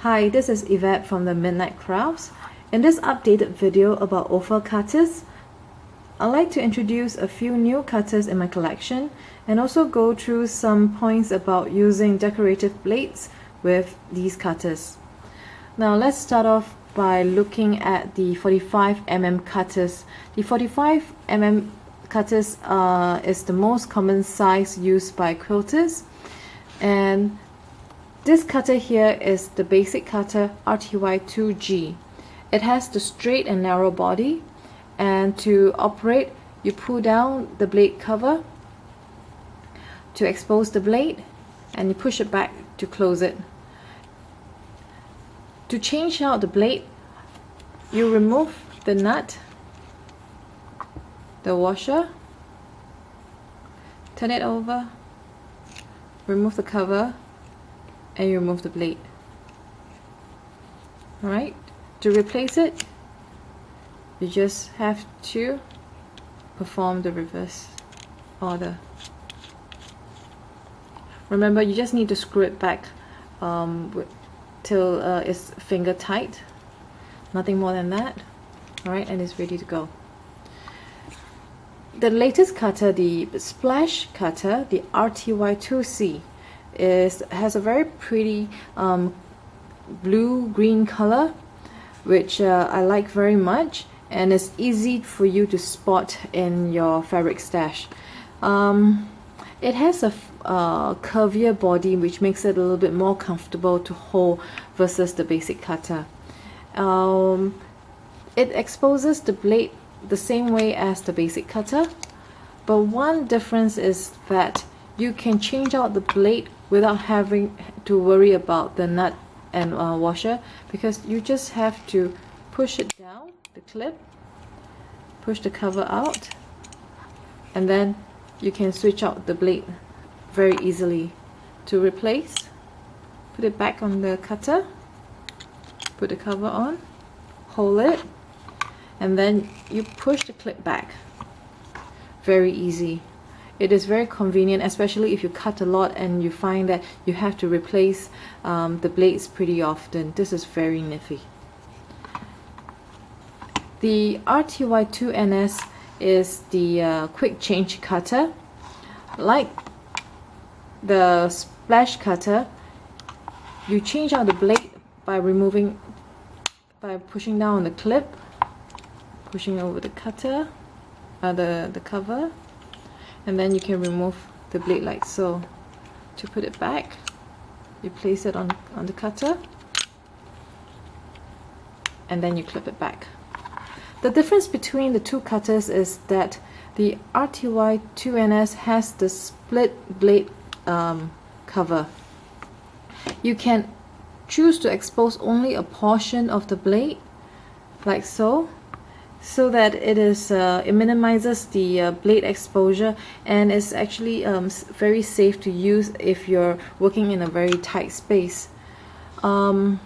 Hi, this is Yvette from the Midnight Crafts. In this updated video about Olfa cutters, I'd like to introduce a few new cutters in my collection and also go through some points about using decorative blades with these cutters. Now let's start off by looking at the 45mm cutters. The 45mm cutters is the most common size used by quilters, and this cutter here is the basic cutter RTY2G. It has the straight and narrow body, and to operate you pull down the blade cover to expose the blade and you push it back to close it. To change out the blade, you remove the nut, the washer, turn it over, remove the cover, and you remove the blade. Alright, to replace it, you just have to perform the reverse order. Remember, you just need to screw it back till it's finger tight, nothing more than that. Alright, and it's ready to go. The latest cutter, the splash cutter, the RTY2C, has a very pretty blue-green color, which I like very much, and it's easy for you to spot in your fabric stash. It has a curvier body, which makes it a little bit more comfortable to hold versus the basic cutter. It exposes the blade the same way as the basic cutter, but one difference is that you can change out the blade without having to worry about the nut and washer, because you just have to push it down, the clip, push the cover out, and then you can switch out the blade very easily. To replace, put it back on the cutter, put the cover on, hold it, and then you push the clip back. Very easy. It is very convenient, especially if you cut a lot and you find that you have to replace the blades pretty often. This is very nifty. The RTY2NS is the quick change cutter. Like the splash cutter, you change out the blade by pushing down on the clip, pushing over the cutter, the cover, and then you can remove the blade like so. To put it back, you place it on the cutter, and then you clip it back. The difference between the two cutters is that the RTY2NS has the split blade cover. You can choose to expose only a portion of the blade, like so, so that it minimizes the blade exposure, and it's actually very safe to use if you're working in a very tight space. Right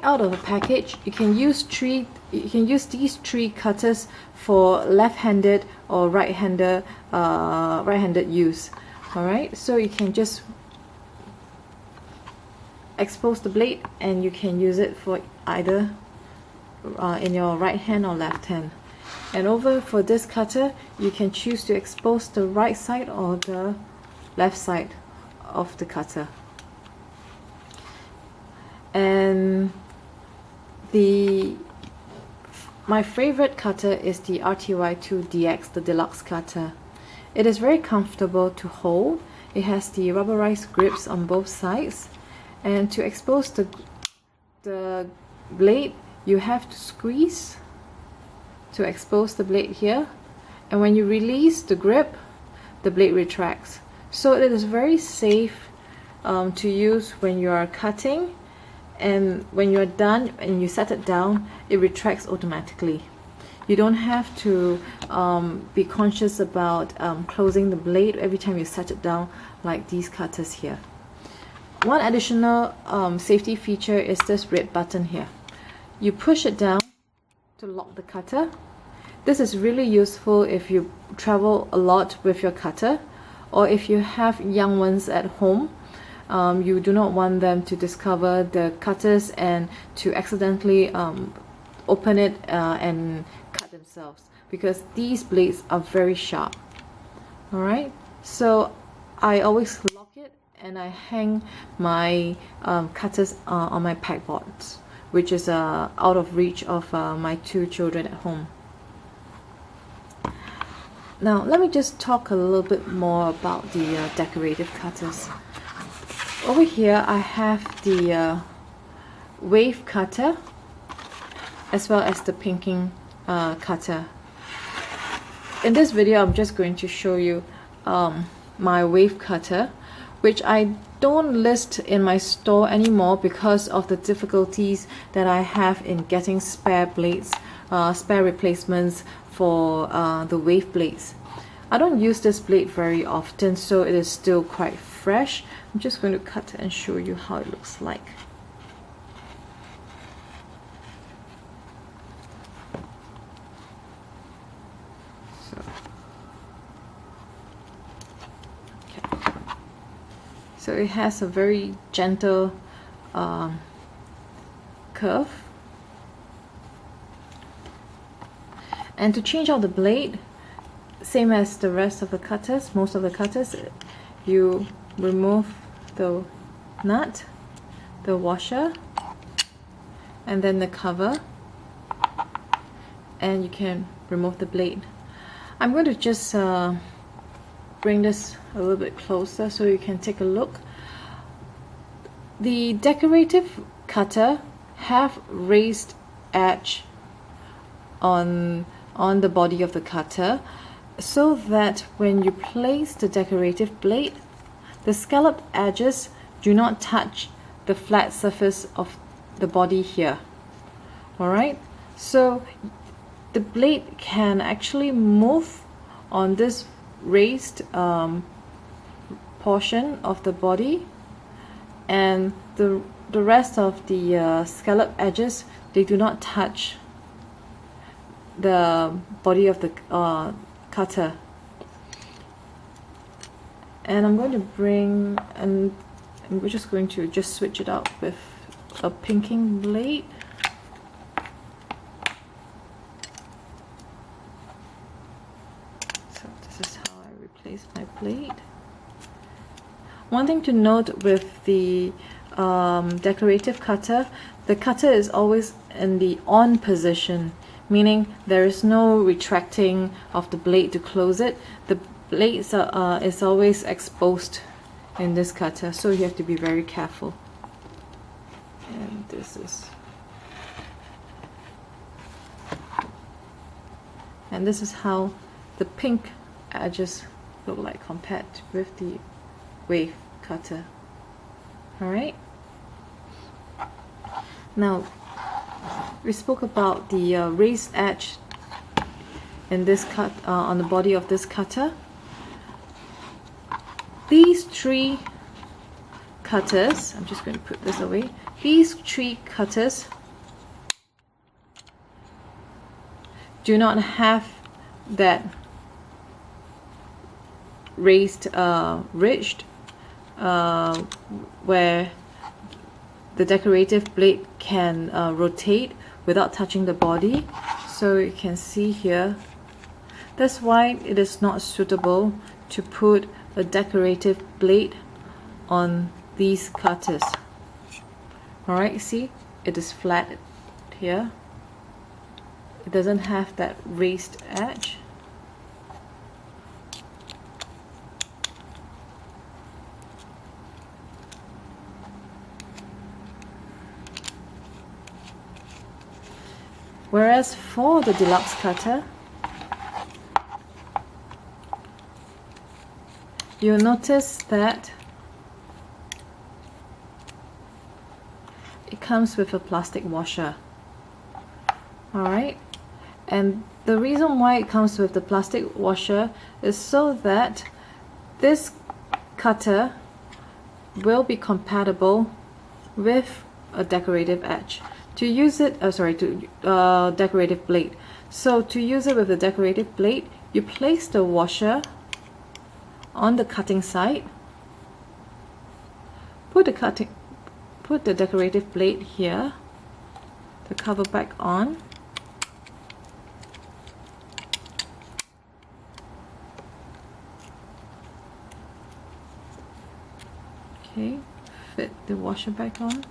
out of a package, you can use these three cutters for left-handed or right-handed use. All right, so you can just expose the blade and you can use it for either in your right hand or left hand. And over for this cutter, you can choose to expose the right side or the left side of the cutter. And my favorite cutter is the RTY2DX, the Deluxe cutter. It is very comfortable to hold. It has the rubberized grips on both sides, and to expose the blade, you have to squeeze to expose the blade here, and when you release the grip, the blade retracts. So it is very safe to use when you are cutting, and when you're done and you set it down, it retracts automatically. You don't have to be conscious about closing the blade every time you set it down like these cutters here. One additional safety feature is this red button here. You push it down to lock the cutter. This is really useful if you travel a lot with your cutter, or if you have young ones at home. You do not want them to discover the cutters and to accidentally open it and cut themselves, because these blades are very sharp. Alright, so I always lock it and I hang my cutters on my pegboards, which is out of reach of my 2 children at home. Now let me just talk a little bit more about the decorative cutters. Over here I have the wave cutter as well as the pinking cutter. In this video I'm just going to show you my wave cutter, which I don't list in my store anymore because of the difficulties that I have in getting spare blades, spare replacements for the wave blades. I don't use this blade very often, so it is still quite fresh. I'm just going to cut and show you how it looks like. So it has a very gentle curve. And to change out the blade, same as the rest of the cutters, most of the cutters, you remove the nut, the washer, and then the cover, and you can remove the blade. I'm going to just bring this a little bit closer so you can take a look. The decorative cutter have raised edge on the body of the cutter, so that when you place the decorative blade, the scalloped edges do not touch the flat surface of the body here. Alright, so the blade can actually move on this raised portion of the body, and the rest of the scallop edges, they do not touch the body of the cutter. And I'm going to bring, and we're just going to just switch it out with a pinking blade. So this is how I replace my blade. One thing to note with the decorative cutter, the cutter is always in the on position, meaning there is no retracting of the blade to close it. The blades is always exposed in this cutter, so you have to be very careful. And this is how the pink edges look like compared with the wave cutter. Alright, now we spoke about the raised edge in this cut on the body of this cutter. These 3 cutters, I'm just going to put this away. These 3 cutters do not have that raised ridge where the decorative blade can rotate without touching the body. So you can see here, that's why it is not suitable to put a decorative blade on these cutters. Alright, see, it is flat here. It doesn't have that raised edge. Whereas for the deluxe cutter, you'll notice that it comes with a plastic washer. Alright, and the reason why it comes with the plastic washer is so that this cutter will be compatible with a decorative edge. To use it, decorative blade. So to use it with the decorative blade, you place the washer on the cutting side, put the decorative blade here, the cover back on. Okay, fit the washer back on.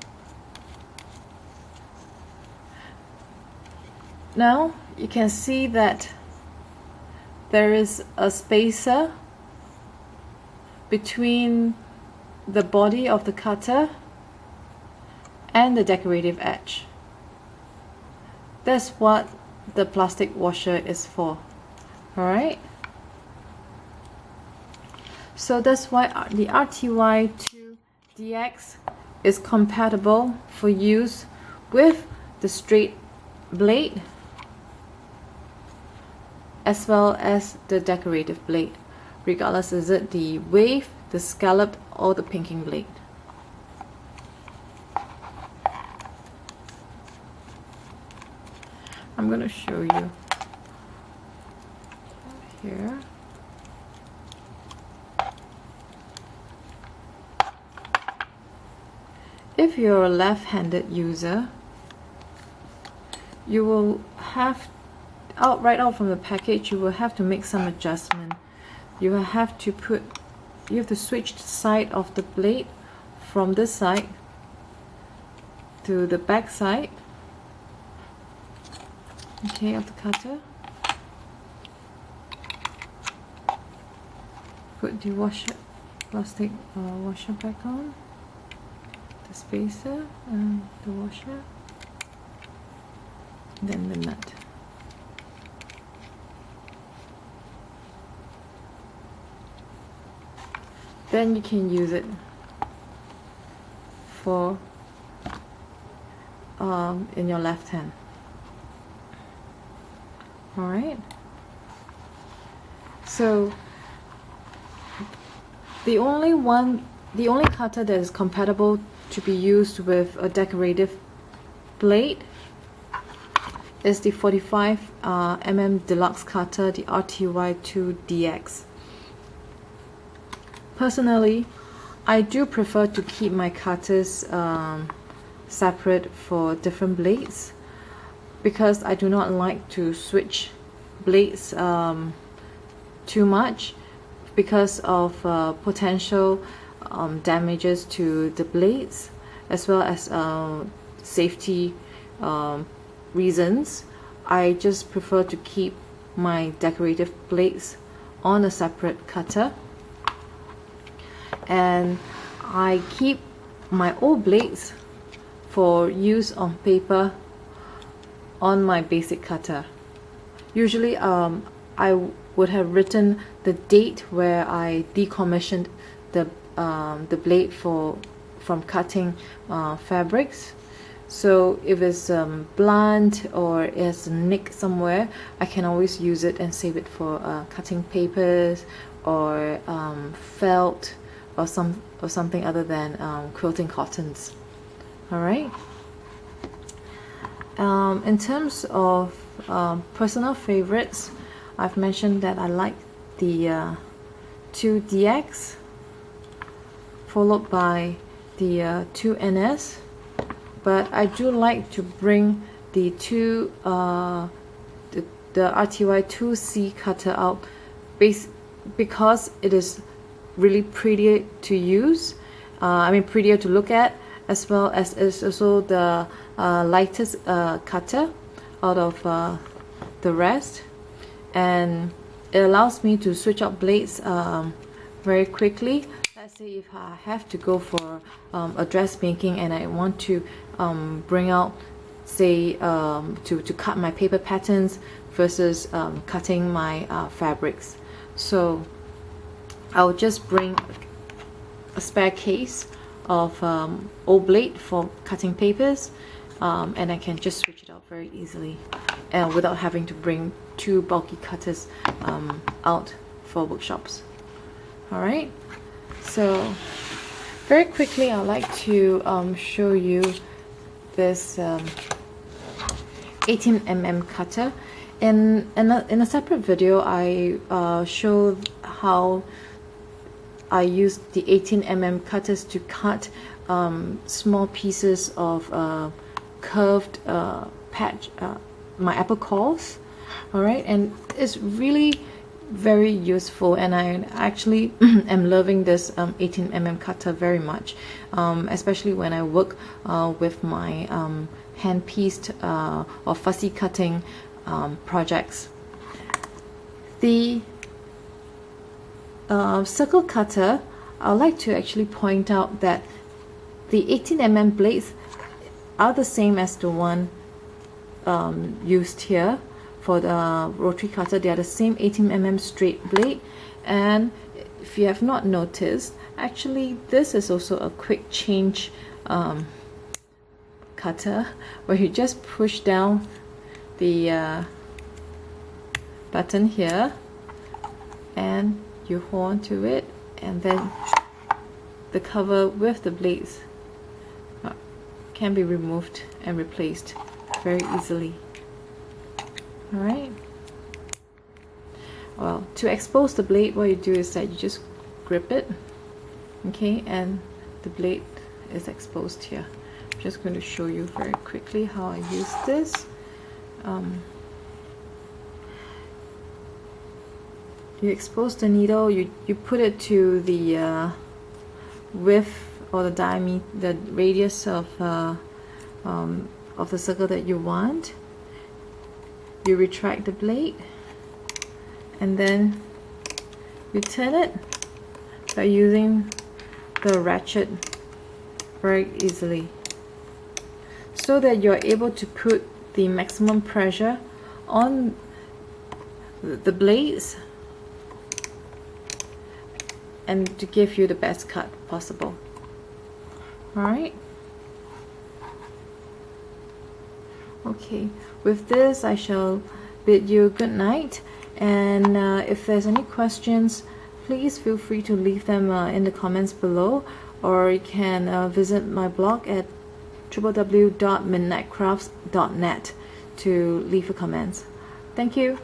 Now you can see that there is a spacer between the body of the cutter and the decorative edge. That's what the plastic washer is for. Alright? So that's why the RTY2DX is compatible for use with the straight blade as well as the decorative blade, regardless is it the wave, the scalloped, or the pinking blade. I'm going to show you here. If you're a left-handed user, you will have right out from the package, you will have to make some adjustment. You have to switch the side of the blade from this side to the back side, okay, of the cutter. Put the plastic washer back on, the spacer and the washer, then the nut. Then you can use it for in your left hand. Alright, so the only cutter that is compatible to be used with a decorative blade is the 45mm Deluxe cutter, the RTY2DX. Personally, I do prefer to keep my cutters separate for different blades, because I do not like to switch blades too much because of potential damages to the blades, as well as safety reasons. I just prefer to keep my decorative blades on a separate cutter, and I keep my old blades for use on paper on my basic cutter. Usually I would have written the date where I decommissioned the blade from cutting fabrics. So if it's blunt or it has a nick somewhere, I can always use it and save it for cutting papers or felt or something other than quilting cottons. Alright. In terms of personal favorites, I've mentioned that I like the 2DX, followed by the 2NS, but I do like to bring the RTY2C cutter out because it is really prettier to use, prettier to look at, as well as it's also the lightest cutter out of the rest, and it allows me to switch out blades very quickly. Let's say if I have to go for a dressmaking and I want to bring out, say, to cut my paper patterns versus cutting my fabrics. So I'll just bring a spare case of old blade for cutting papers, and I can just switch it out very easily without having to bring two bulky cutters out for workshops. Alright, so very quickly I'd like to show you this 18mm cutter. In a separate video, I showed how I use the 18mm cutters to cut small pieces of curved patch, my apple cores. Alright, and it's really very useful, and I actually am loving this 18mm cutter very much, especially when I work with my hand-pieced or fussy cutting projects. The circle cutter, I'd like to actually point out that the 18mm blades are the same as the one used here for the rotary cutter. They are the same 18mm straight blade, and if you have not noticed, actually this is also a quick change cutter, where you just push down the button here and you hold on to it, and then the cover with the blades can be removed and replaced very easily. Alright. Well, to expose the blade, what you do is that you just grip it, okay, and the blade is exposed here. I'm just going to show you very quickly how I use this. You expose the needle, you put it to the width or the diameter, the radius of the circle that you want. You retract the blade, and then you turn it by using the ratchet very easily, so that you're able to put the maximum pressure on the blades and to give you the best cut possible. Alright. Okay, with this I shall bid you good night, and if there's any questions, please feel free to leave them in the comments below, or you can visit my blog at www.midnightcrafts.net to leave a comment. Thank you.